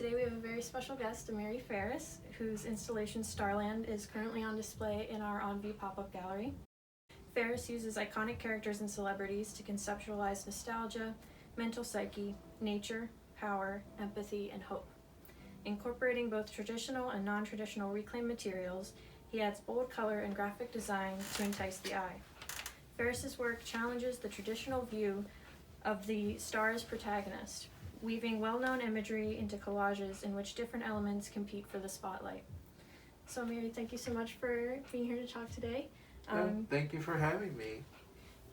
Today we have a very special guest, Amiri Farris, whose installation Starland is currently on display in our On View pop-up gallery. Farris uses iconic characters and celebrities to conceptualize nostalgia, mental psyche, nature, power, empathy, and hope. Incorporating both traditional and non-traditional reclaimed materials, he adds bold color and graphic design to entice the eye. Farris's work challenges the traditional view of the star as protagonist, weaving well-known imagery into collages in which different elements compete for the spotlight. So Amiri, thank you so much for being here to talk today. Thank you for having me.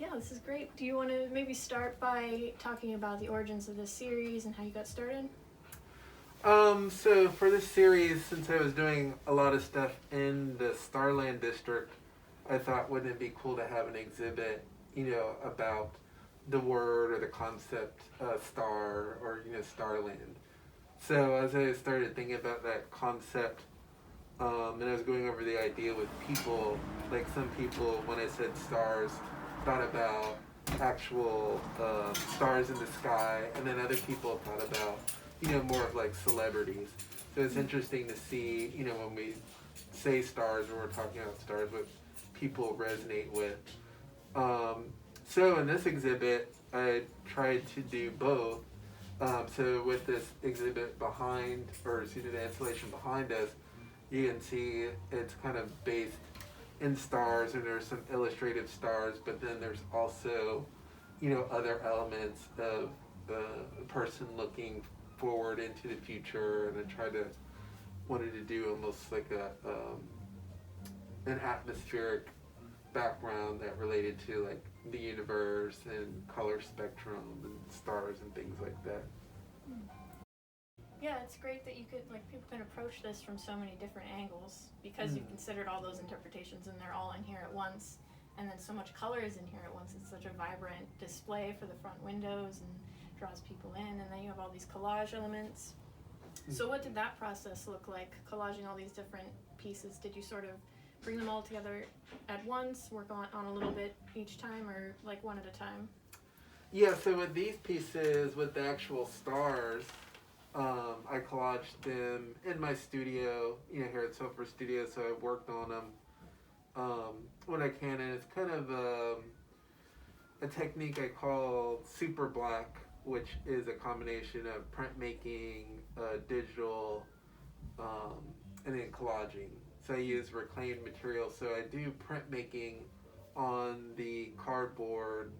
Yeah, this is great. Do you want to maybe start by talking about the origins of this series and how you got started? So for this series, since I was doing a lot of stuff in the Starland district, I thought wouldn't it be cool to have an exhibit, about the word or the concept star or Starland. So as I started thinking about that concept, and I was going over the idea with people, like some people when I said stars thought about actual stars in the sky, and then other people thought about more of like celebrities. So it's interesting to see when we say stars or we're talking about stars, what people resonate with. So in this exhibit, I tried to do both. So with this exhibit behind, the installation behind us, you can see it's kind of based in stars, and there's some illustrative stars, but then there's also, other elements of the person looking forward into the future, and I wanted to do almost like an atmospheric background that related to like the universe and color spectrum and stars and things like that. Yeah, it's great that people can approach this from so many different angles because you've considered all those interpretations and they're all in here at once, and then so much color is in here at once. It's such a vibrant display for the front windows and draws people in, and then you have all these collage elements. So what did that process look like, collaging all these different pieces? Did you sort of bring them all together at once, work on a little bit each time, or like one at a time? Yeah, so with these pieces, with the actual stars, I collaged them in my studio, here at Sulfur Studios, so I've worked on them when I can, and it's kind of a technique I call super black, which is a combination of printmaking, digital, and then collaging. So I use reclaimed material. So I do printmaking on the cardboard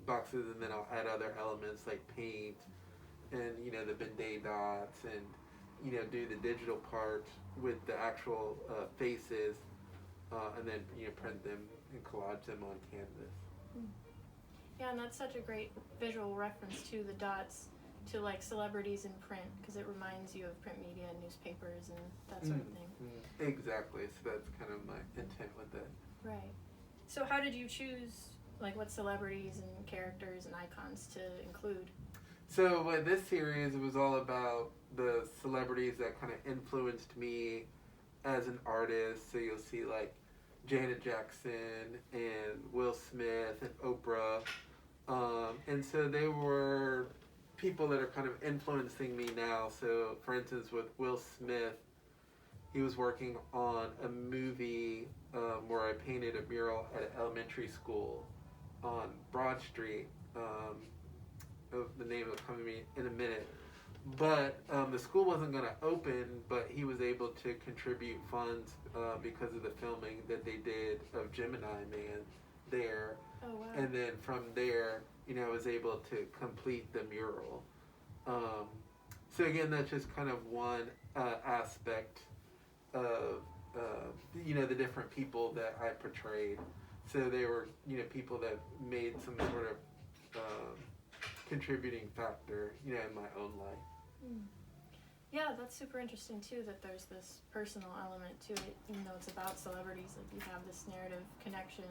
boxes, and then I'll add other elements like paint and the Ben-Day dots, and do the digital part with the actual faces, and then print them and collage them on canvas. Yeah, and that's such a great visual reference to the dots to like celebrities in print, because it reminds you of print media and newspapers and that sort of thing. Exactly. So that's kind of my intent with it. Right. So how did you choose like what celebrities and characters and icons to include? So with this series, it was all about the celebrities that kind of influenced me as an artist. So you'll see like Janet Jackson and Will Smith and Oprah. And so they were people that are kind of influencing me now. So for instance, with Will Smith, he was working on a movie where I painted a mural at an elementary school on Broad Street. The name will come to me in a minute. But the school wasn't going to open, but he was able to contribute funds because of the filming that they did of Gemini Man there. Oh, wow. And then from there, I was able to complete the mural. So again, that's just kind of one aspect of, the different people that I portrayed. So they were, people that made some sort of contributing factor, in my own life. Yeah, that's super interesting too, that there's this personal element to it, even though it's about celebrities. Like you have this narrative connection.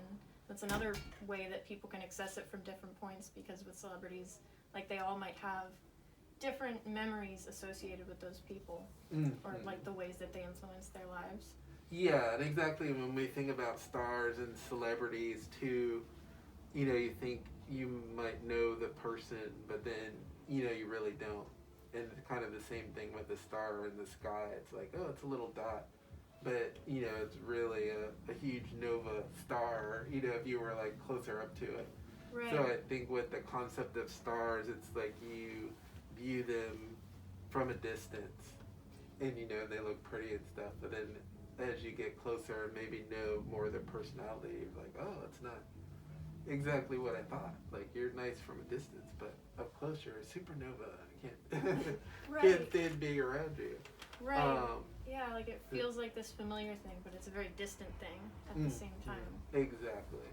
That's another way that people can access it from different points, because with celebrities, like they all might have different memories associated with those people, or like the ways that they influence their lives. Yeah, and exactly when we think about stars and celebrities too, you think you might know the person, but then, you really don't. And kind of the same thing with the star in the sky. It's like, oh, it's a little dot. But, it's really a huge nova star, if you were like closer up to it. Right. So I think with the concept of stars, it's like you view them from a distance and, they look pretty and stuff. But then as you get closer and maybe know more of their personality, you're like, oh, it's not exactly what I thought. Like, you're nice from a distance, but up close you're a supernova. I can't can't stand being around you. Right. Yeah, like it feels like this familiar thing, but it's a very distant thing at the same time. Exactly.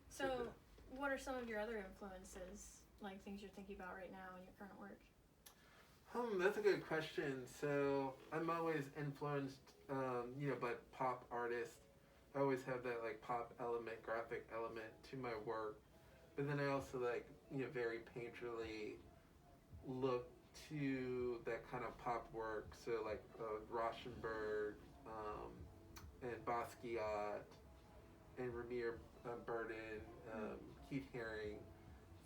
So, what are some of your other influences, like things you're thinking about right now in your current work? That's a good question. So I'm always influenced, by pop artists. I always have that like pop element, graphic element to my work. But then I also very painterly look to that kind of pop work. So like Rauschenberg, and Basquiat, and Ramir Burden, Keith Haring.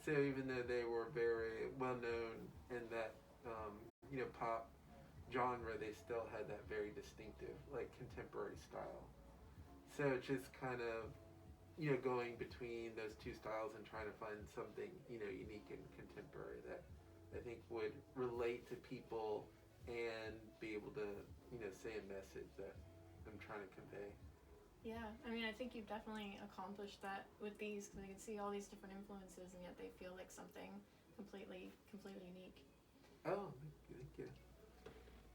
So even though they were very well known in that pop genre, they still had that very distinctive like contemporary style. So it's just kind of going between those two styles and trying to find something unique and contemporary that I think would relate to people and be able to say a message that I'm trying to convey. Yeah, I mean, I think you've definitely accomplished that with these, because I can see all these different influences, and yet they feel like something completely unique. Oh, thank you.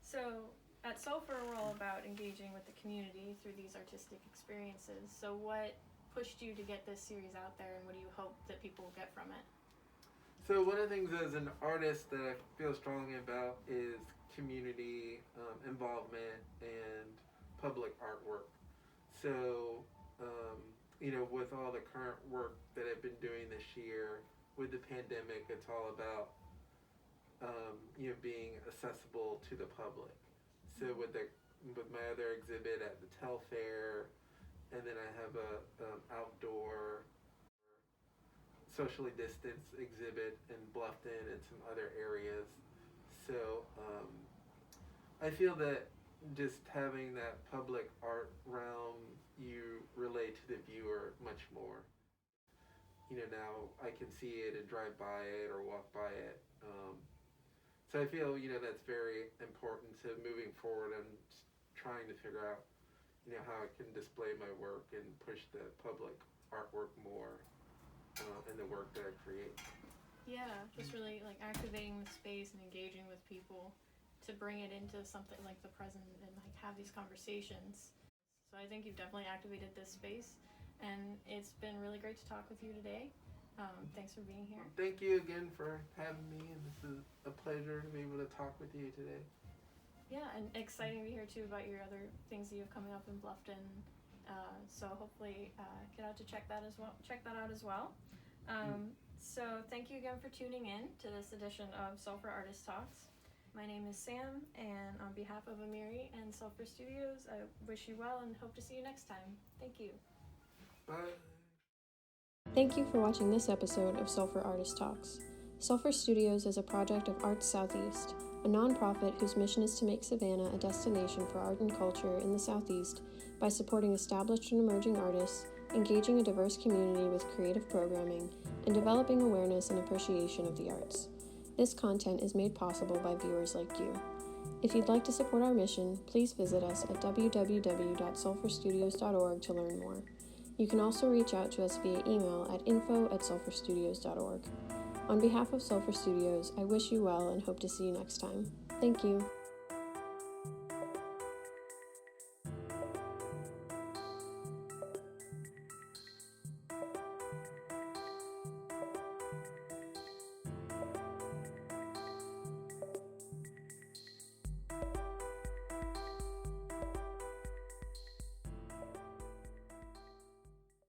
So, at Sulfur, we're all about engaging with the community through these artistic experiences. So, what pushed you to get this series out there, and what do you hope that people will get from it? So one of the things as an artist that I feel strongly about is community involvement and public artwork. So, with all the current work that I've been doing this year with the pandemic, it's all about, being accessible to the public. So with my other exhibit at the Tell Fair, and then I have a outdoor socially distanced exhibit in Bluffton and some other areas. So I feel that just having that public art realm, you relate to the viewer much more. Now I can see it and drive by it or walk by it. So I feel, that's very important to moving forward and trying to figure out, how I can display my work and push the public artwork more in the work that I create. Yeah, just really like activating the space and engaging with people to bring it into something like the present and like have these conversations. So I think you've definitely activated this space, and it's been really great to talk with you today. Thanks for being here. Thank you again for having me, and this is a pleasure to be able to talk with you today. Yeah, and exciting to hear too about your other things that you have coming up in Bluffton. So hopefully get out to check that out as well. So thank you again for tuning in to this edition of Sulfur Artist Talks. My name is Sam, and on behalf of Amiri and Sulfur Studios, I wish you well and hope to see you next time. Thank you. Bye. Thank you for watching this episode of Sulfur Artist Talks. Sulfur Studios is a project of Arts Southeast, a nonprofit whose mission is to make Savannah a destination for art and culture in the Southeast by supporting established and emerging artists, engaging a diverse community with creative programming, and developing awareness and appreciation of the arts. This content is made possible by viewers like you. If you'd like to support our mission, please visit us at www.sulfurstudios.org to learn more. You can also reach out to us via email at info@sulfurstudios.org. On behalf of Sulfur Studios, I wish you well and hope to see you next time. Thank you.